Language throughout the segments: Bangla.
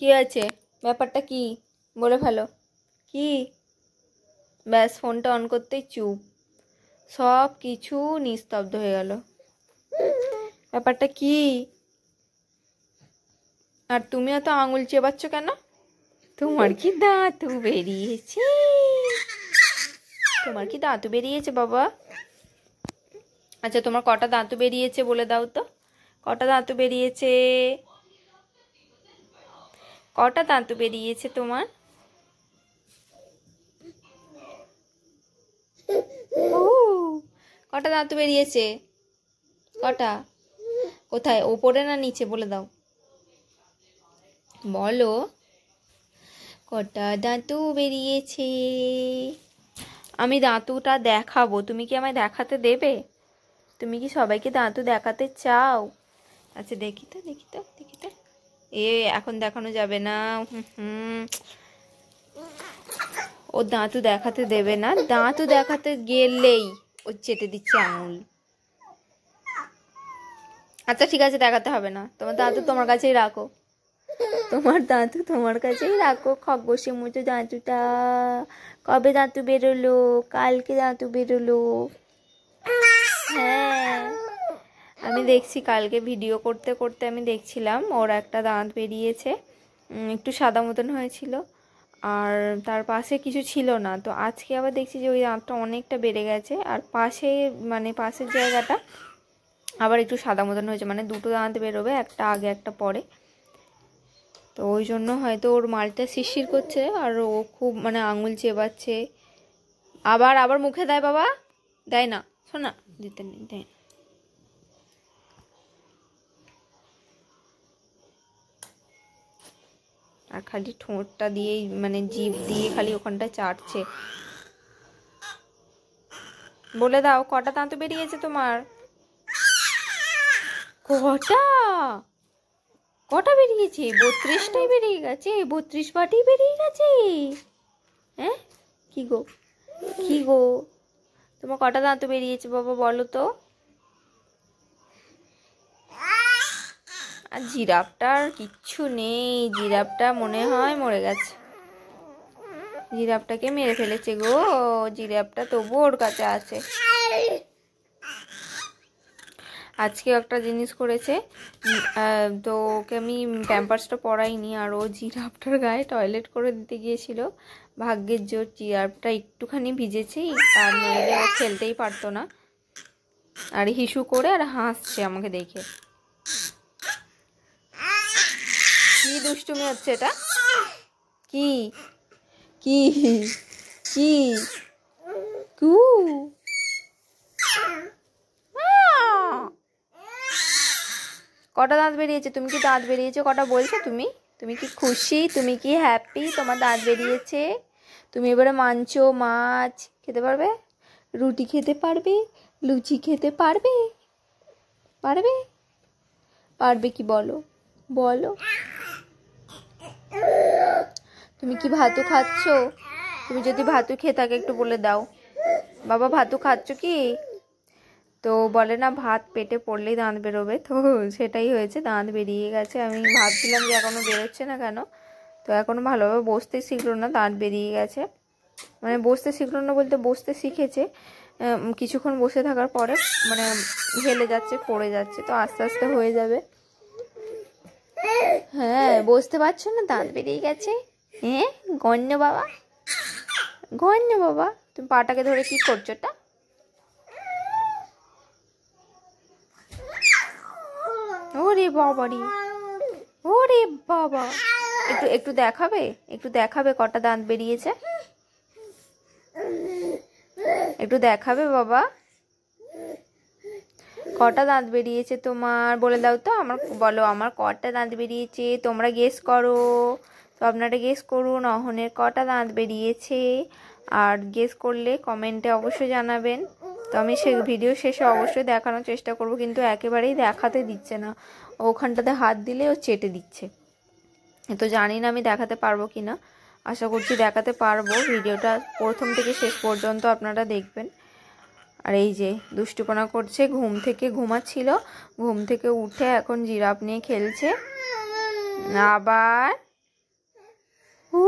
কি আছে? ব্যাপারটা কি বলে ফেলো। কি? ব্যাস ফোনটা অন করতেই চুপ, সব কিছু নিস্তব্ধ হয়ে গেল। ব্যাপারটা কি? আর তুমিও তো আঙুল চেবাচ্ছ কেন? তোমার কি দাঁতু বেরিয়েছে? তোমার কি দাঁতু বেরিয়েছে বাবা? আচ্ছা তোমার কটা দাঁতু বেরিয়েছে বলে দাও তো। কটা দাঁতু বেরিয়েছে? কটা দাঁতু বেরিয়েছে তোমার? কটা দাঁতু বেরিয়েছে? কটা? কোথায়, ওপরে না নিচে বলে দাও, বলো। কটা দাঁতু বেরিয়েছে? আমি দাঁতুটা দেখাবো, তুমি কি আমায় দেখাতে দেবে? তুমি কি সবাইকে দাঁতু দেখাতে চাও? আচ্ছা দেখি তো দেখি তো দেখি তো। এ এখন দেখানো যাবে না। ও দাঁতু দেখাতে দেবে না, দাঁতু দেখাতে গেলেই ও চেটে দিচ্ছে আঙুল। আচ্ছা ঠিক আছে, দেখাতে হবে না, তোমার দাঁতু তোমার কাছেই রাখো। তোমার দাঁতু তোমার কাছেই রাখো, খগ্গসের মতো দাঁতুটা। কবে দাঁতু বেরোলো? কালকে দাঁতু বেরোলো। হ্যাঁ আমি দেখছি, কালকে ভিডিও করতে করতে আমি দেখছিলাম ওর একটা দাঁত বেরিয়েছে, একটু সাদা মতন হয়েছিল, আর তার পাশে কিছু ছিল না। তো আজকে আবার দেখছি যে ওই দাঁতটা অনেকটা বেড়ে গেছে, আর পাশে মানে পাশের জায়গাটা আবার একটু সাদা মতন হয়েছে, মানে দুটো দাঁত বেরোবে, একটা আগে একটা পরে। তো ওই জন্য হয়তো ওর মালটা শিরশির করছে, আর ও খুব মানে আঙুল চেবাচ্ছে। আবার আবার মুখে দেয় বাবা, দেয় না, শোনা দিতে নেই, দেয় না। আর খালি ঠোঁটটা দিয়েই মানে জিভ দিয়ে খালি ওখানটা চাটছে। বলে দাও কটা দাঁত বেরিয়েছে তোমার? কটা? কটা বেরিয়েছে? 32টাই বেরিয়ে গেছে, 32 বাটি বেরিয়ে গেছে। হ্যাঁ কি গো, কি গো, তোমার কটা দাঁত বেরিয়েছে বাবা বলো তো? আর জিরাফটার কিচ্ছু নেই, জিরাফটা মনে হয় মরে গেছে। জিরাফটাকে মেরে ফেলেছে গো, জিরাফটা তবু ওর কাছে আছে। আজকে একটা জিনিস করেছে, তো ওকে আমি প্যাম্পার্সটা পরাইনি, আর ও জিরাফটার গায়ে টয়লেট করে দিতে গিয়েছিল। ভাগ্যের জোর জিরাফটা একটুখানি ভিজেছে, আর নইলে ও খেলতেই পারতো না। আর হিসু করে আর হাসছে আমাকে দেখে। কি দুষ্টুমি হচ্ছে এটা? কি কি কি কু? কটা দাঁত বেরিয়েছে? তুমি কি দাঁত বেরিয়েছে কটা বলছো? তুমি তুমি কি খুশি? তুমি কি হ্যাপি তোমার দাঁত বেরিয়েছে? তুমি এবারে মাংস মাছ খেতে পারবে, রুটি খেতে পারবে, লুচি খেতে পারবে? পারবে? পারবে কি বলো, বলো। তুমি কি ভাতু খাচ্ছ? তুমি যদি ভাতু খেয়ে থাকে একটু বলে দাও। বাবা ভাতু খাচ্ছ কি? তো বলে না ভাত পেটে পড়লেই দাঁত বেরোবে, তো সেটাই হয়েছে, দাঁত বেরিয়ে গেছে। আমি ভাবছিলাম যে এখনও বেরোচ্ছে না কেন, তো এখনও ভালোভাবে বসতে শিখলো না, দাঁত বেরিয়ে গেছে। মানে বসতে শিখলো না বলতে বসতে শিখেছে, কিছুক্ষণ বসে থাকার পরে মানে হেলে যাচ্ছে, পড়ে যাচ্ছে, তো আস্তে আস্তে হয়ে যাবে। হ্যাঁ বসতে পারছো না, দাঁত বেরিয়ে গেছে। হ্যাঁ গণ্য বাবা, গণ্য বাবা, তুমি পাটাকে ধরে কি করছো? টা ওরে বাবারি, ওরে বাবা, একটু একটু দেখাবে, একটু দেখাবে কটা দাঁত বেরিয়েছে? একটু দেখাবে বাবা, কটা দাঁত বেরিয়েছে তোমার বলে দাও তো। আমার বলো আমার কটা দাঁত বেরিয়েছে, তোমরা গেস করো। তো আপনারা গেস করুন অহনের কটা দাঁত বেরিয়েছে, আর গেস করলে কমেন্টে অবশ্যই জানাবেন। তো আমি সে ভিডিও শেষে অবশ্যই দেখানোর চেষ্টা করব, কিন্তু একেবারেই দেখাতে দিচ্ছে না, ওখানটাতে হাত দিলে ও চেটে দিচ্ছে। তো জানি না আমি দেখাতে পারবো কি না, আশা করছি দেখাতে পারবো। ভিডিওটা প্রথম থেকে শেষ পর্যন্ত আপনারা দেখবেন। আর এই যে দুষ্টুপনা করছে, ঘুম থেকে ঘুমাচ্ছিল, ঘুম থেকে উঠে এখন জিরাফ নিয়ে খেলছে। আবার ও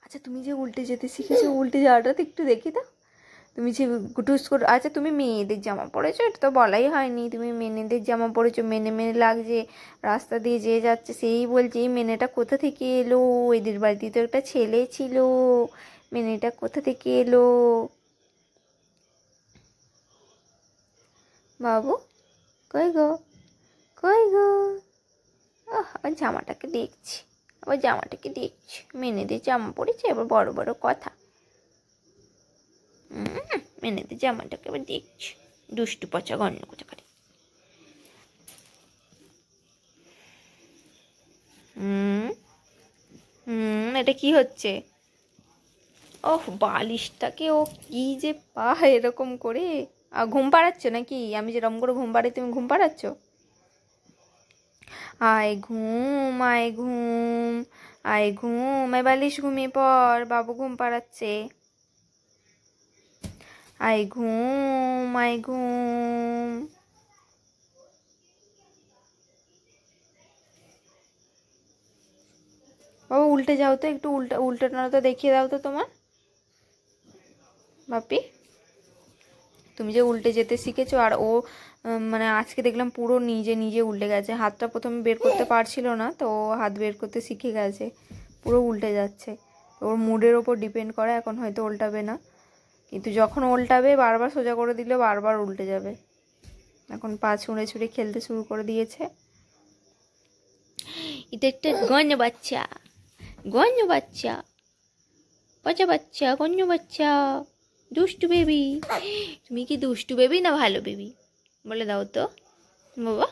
আচ্ছা, তুমি যে উল্টে যেতে শিখেছো, উল্টে যাওয়াটা তো একটু দেখি দাও। তুমি যে গুটুস করে, আচ্ছা তুমি মেয়েদের জামা পরেছো, এটা তো বলাই হয়নি। তুমি মেয়েদের জামা পরেছো, মেনে মেনে লাগছে, রাস্তা দিয়ে যে যাচ্ছে সেই বলছে এই মেনেটা কোথা থেকে এলো, এদের বাড়িতে তো একটা ছেলে ছিল, মেনেটা কোথা থেকে এলো। বাবু কই গো, কই গো? আবার জামাটাকে দেখছি, আবার জামাটাকে দেখছি, মেনেদের জামা পরেছে, এবার বড় বড় কথা। মেনেদের জামাটাকে আবার দেখছি, দুষ্টু পচা গণ্য কোথা করে। এটা কি হচ্ছে? ওহ, বালিশটাকে ও কি যে পায় এরকম করে। ঘুম পাড়াচ্ছ নাকি? আমি যেরকম করে ঘুম পাড়াই তুমি ঘুম পাড়াচ্ছ? আয় ঘুম, আয় ঘুম, আয় ঘুম, আয় বালিশ ঘুমিয়ে পর, বাবু ঘুম পাড়াচ্ছে। আয় ঘুম, আয় ঘুম। বাবা উল্টে যাও তো একটু, উল্টানো তো দেখিয়ে দাও তো তোমার। বাপি তুমি যে উল্টে যেতে শিখেছো, আর ও মানে আজকে দেখলাম পুরো নিজে নিজে উল্টে গেছে। হাতটা প্রথমে বের করতে পারছিল না, তো ও হাত বের করতে শিখে গেছে, পুরো উল্টে যাচ্ছে। ওর মুডের ওপর ডিপেন্ড করে, এখন হয়তো উল্টাবে না, কিন্তু যখন উল্টাবে বারবার সোজা করে দিলে বারবার উল্টে যাবে। এখন পা ছুঁড়ে ছুঁড়ে খেলতে শুরু করে দিয়েছে। এটা একটা গঞ্জ বাচ্চা, গঞ্জ বাচ্চা, পচা বাচ্চা, গঞ্জ বাচ্চা, দুষ্টু বেবি। তুমি কি দুষ্টু বেবি না ভালো বেবি বলে দাও তো বাবা।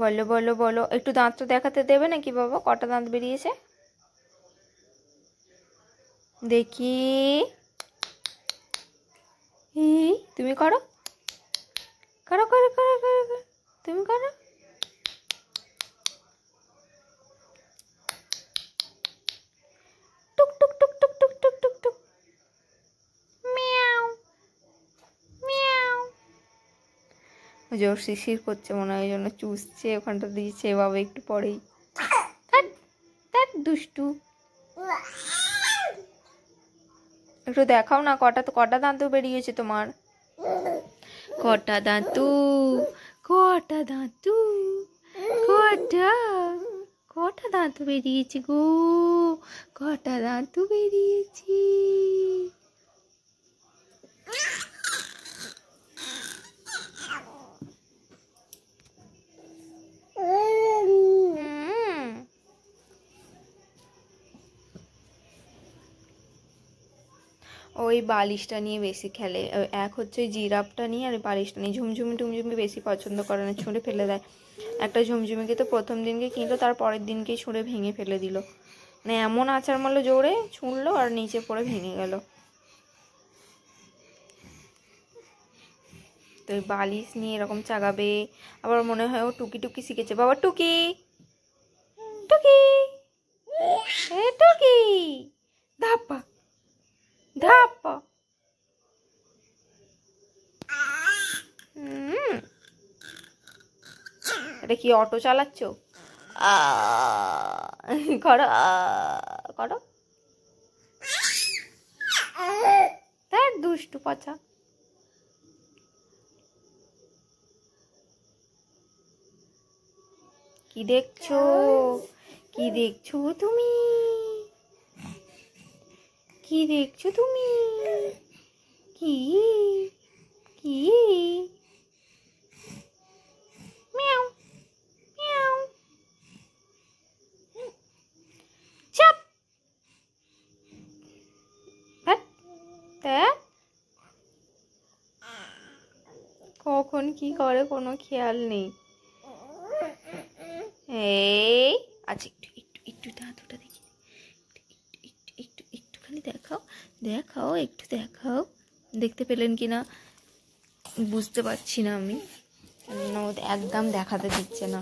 বলো বলো বলো, একটু দাঁতটা দেখাতে দেবে নাকি বাবা? কটা দাঁত বেরিয়েছে দেখি। তুমি করো, করো করো করো করো, তুমি করো। টুক টুক টুক টুক টুক টুক টুক টুক, মিয়াও মিয়াও। জোর শিশির করছে মনে হয়, জন্য চুষছে, ওখানটা দিয়েছে বাবা একটু পরেই। দুষ্টু, একটু দেখাও না, কটা দাঁত বেরিয়েছে তোমার? কটা দাঁতু, কটা দাঁতু, কটা, কটা দাঁত বেরিয়েছে গো, কটা দাঁত বেরিয়েছে? ওই বালিশটা নিয়ে বেশি খেলে, এক হচ্ছে ওই জিরাফটা নিয়ে, আর বালিশটা নিয়ে। ঝুমঝুমি টুমঝুমি বেশি পছন্দ করে না, ছুঁড়ে ফেলে দেয়। একটা ঝুমঝুমিকে তো প্রথম দিনকে কিনলো, তার পরের দিনকেই ছুঁড়ে ভেঙে ফেলে দিল, মানে এমন আছাড় মারলো জোরে, ছুঁড়লো আর নিচে পড়ে ভেঙে গেল। তো ওই বালিশ নিয়ে এরকম চাগাবে। আবার মনে হয় ও টুকি টুকি শিখেছে। বাবা টুকি, টুকি, টুকি, ধাপ্পা ধাপ্পা। এটা কি অটো চালাচ্ছ? করো করো, তার দুষ্টু পচা। কি দেখছো, কি দেখছো তুমি, কি দেখছো তুমি, কি কি? মিয়াও মিয়াও, চাপ। কখন কি করে কোনো খেয়াল নেই। এই আচ্ছা, একটু একটু একটু দাঁতটা দেখি, একটুখানি দেখাও, দেখাও একটু দেখাও, দেখতে পেলেন কি না বুঝতে পারছি না আমি, একদম দেখাতে দিচ্ছে না।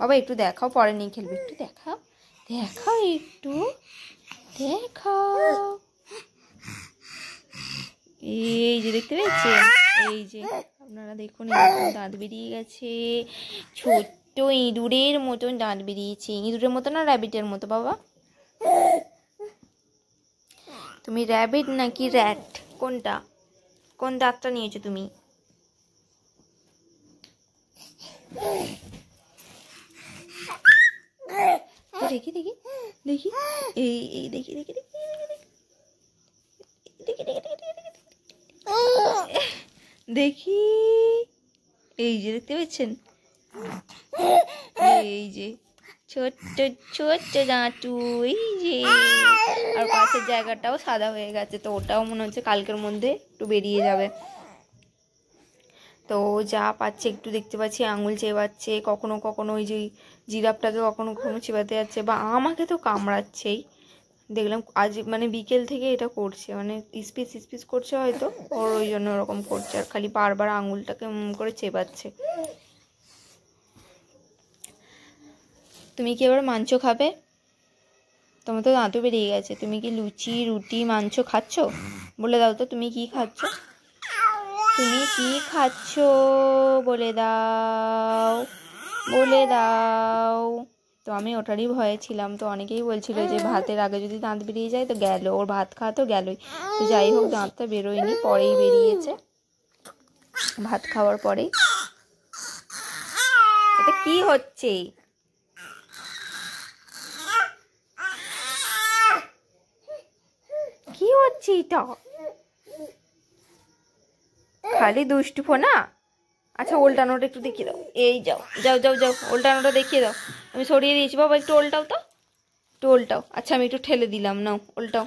বাবা একটু দেখাও, পরে নিয়ে খেলবে, একটু দেখাও, দেখাও একটু, দেখাও। এই যে দেখতে পেয়েছেন, এই যে আপনারা দেখুন এরকম দাঁত বেরিয়ে গেছে, ছোট্ট ইঁদুরের মতন দাঁত বেরিয়েছে। ইঁদুরের মতো না র্যাবিটের মতো বাবা? তুমি র্যাবিট নাকি র্যাট, কোনটা? কোন দাঁতটা নিয়েছো তুমি? দেখি দেখি দেখি, এই দেখি দেখি দেখি দেখি দেখি দেখি, এই যে দেখতে পাচ্ছেন, এই যে ছোট্ট ছোট্ট দাঁতু, এই যে। আর পাশের জায়গাটাও সাদা হয়ে গেছে, তো ওটাও মনে হচ্ছে কালকের মধ্যে একটু বেরিয়ে যাবে। তো যা পাচ্ছে একটু দেখতে পাচ্ছি আঙুল চেবাচ্ছে, কখনো কখনো ওই যে জিরাফটাকে কখনো কখনো চেবাতে যাচ্ছে, বা আমাকে তো কামড়াচ্ছেই। দেখলাম আজ মানে বিকেল থেকে এটা করছে, মানে স্পিস স্পিস করছে হয়তো, ওর ওই জন্য ওরকম করছে, আর খালি বারবার আঙুলটাকে করে চেবাচ্ছে। তুমি কি এবার মাংস খাবে? তোমার তো দাঁতও বেরিয়ে গেছে, তুমি কি লুচি রুটি মাংস খাচ্ছ? বলে দাও তো তুমি কি খাচ্ছ, তুমি কি খাচ্ছ, বলে দাও, বলে দাও। তো আমি ওটারই ভয়ে ছিলাম, তো অনেকেই বলছিল যে ভাতের আগে যদি দাঁত বেরিয়ে যায় তো গেল, ওর ভাত খাওয়া তো গেলই। তো যাই হোক, দাঁতটা বেরোয়নি, পরেই বেরিয়েছে, ভাত খাওয়ার পরেই। এটা কি হচ্ছে? কি হচ্ছে এটা? খালি দুষ্টু ফোনা। আচ্ছা ওল্টানোটা একটু দেখিয়ে দাও, এই যাও যাও যাও যাও, ওল্টানোটা দেখিয়ে দাও। আমি সরিয়ে দিয়েছি বাবা, একটু ওল্টাও তো, একটু ওল্টাও। আচ্ছা আমি একটু ঠেলে দিলাম, নাও ওল্টাও।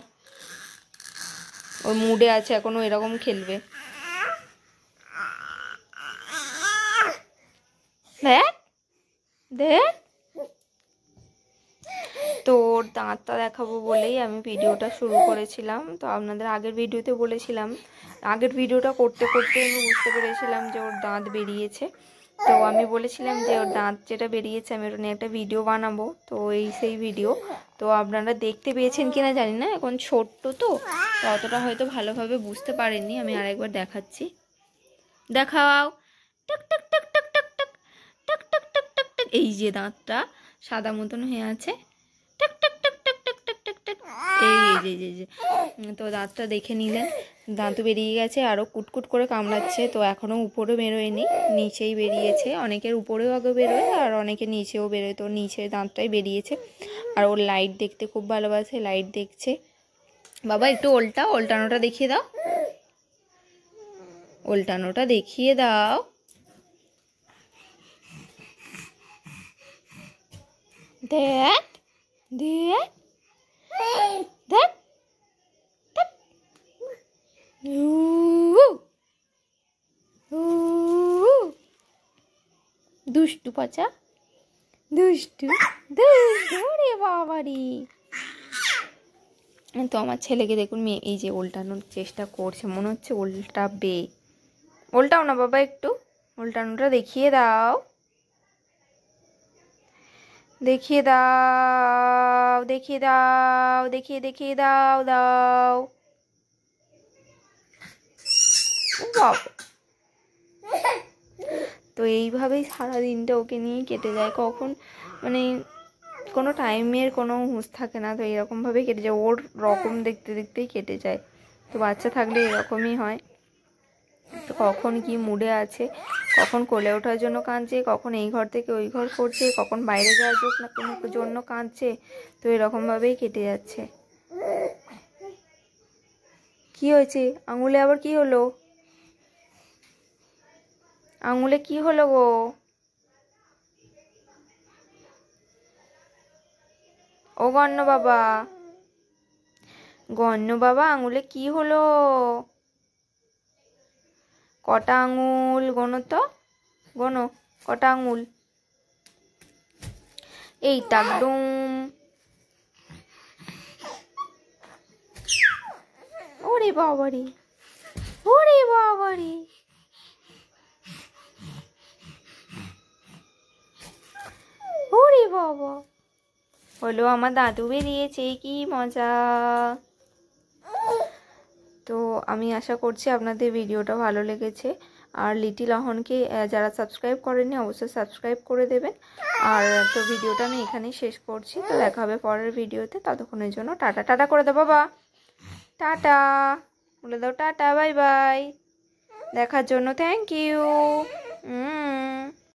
ওই মুডে আছে এখনো, এরকম খেলবে। দেখ দেখ। তো ওর দাঁতটা দেখাবো বলেই আমি ভিডিওটা শুরু করেছিলাম। তো আপনাদের আগের ভিডিওতে বলেছিলাম, আগের ভিডিওটা করতে করতে আমি বুঝতে পেরেছিলাম যে ওর দাঁত বেরিয়েছে। তো আমি বলেছিলাম যে ওর দাঁত যেটা বেরিয়েছে আমি ওটা নিয়ে একটা ভিডিও বানাবো, তো এই সেই ভিডিও। তো আপনারা দেখতে পেয়েছেন কিনা জানি না, এখন ছোট্ট তো অতটা হয়তো ভালোভাবে বুঝতে পারেননি। আমি আরেকবার দেখাচ্ছি, দেখাও। টাক টাক টাক টাক টাক টাক টাক টাক টাক টাক টাক, এই যে দাঁতটা সাদা মতন হয়ে আছে, টাক টাক টাক টাক টাক টাক টাক টাক, এই যে যে। তো দাঁতটা দেখে নিলেন, দাঁত বেরিয়ে গেছে, আরও কুটকুট করে কামড়াচ্ছে। তো এখনও উপরে বেরোয়নি, নিচেই বেরিয়েছে। অনেকের উপরেও আগে বেরোয় আর অনেকের নিচেও বেরোয়, তো নিচে দাঁতটাই বেরিয়েছে। আর ওর লাইট দেখতে খুব ভালোবাসে, লাইট দেখছে। বাবা একটু ওল্টানোটা দেখিয়ে দাও, ওল্টানোটা দেখিয়ে দাও। দেখ দেখ দেখ, দুষ্টু পচা, দুষ্টু দুষ্টু রে বাবারি। তো আমার ছেলেকে দেখুন, মেয়ে এই যে উল্টানোর চেষ্টা করছে, মনে হচ্ছে উল্টাবে। উল্টাও না বাবা, একটু উল্টানোটা দেখিয়ে দাও, দেখিয়ে দাও, দেখিয়ে দাও, দেখিয়ে দাও দাও। বাবা, তো এইভাবেই সারাদিনটা ওকে নিয়ে কেটে যায়। কখন মানে কোনো টাইমের কোনো হুঁশ থাকে না, তো এরকমভাবেই কেটে যায়, ওর রকম দেখতে দেখতেই কেটে যায়। তো বাচ্চা থাকলে এরকমই হয়, তো কখন কি মুডে আছে, কখন কোলে ওঠার জন্য কাঁদছে, কখন এই ঘর থেকে ওই ঘর করছে, কখন বাইরে যাওয়ার জন্য কাঁদছে। তো এরকমভাবেই কেটে যাচ্ছে। কি হয়েছে আঙুলে, আবার কি হলো? আঙুলে কি হলো গো? ও গণ্য বাবা, গণ্য বাবা, আঙুলে কি হলো? কটা আঙুল গোনো তো, গোনো কটা আঙুল? এই টাকডুম। ওরে বাবারে, ওরে বাবারে, ওরে বাবা, হলো আমার দাদু বেরিয়েছে, কি মজা। তো আমি আশা করছি আপনাদের ভিডিওটা ভালো লেগেছে। আর লিটিল অহনকে যারা সাবস্ক্রাইব করেনি অবশ্যই সাবস্ক্রাইব করে দেবেন। আর তো ভিডিওটা আমি এখানেই শেষ করছি। তো দেখা হবে পরের ভিডিওতে, ততক্ষণের জন্য টাটা। টাটা করে দাও বাবা, টাটা বলে দাও, টাটা, বাই বাই। দেখার জন্য থ্যাংক ইউ।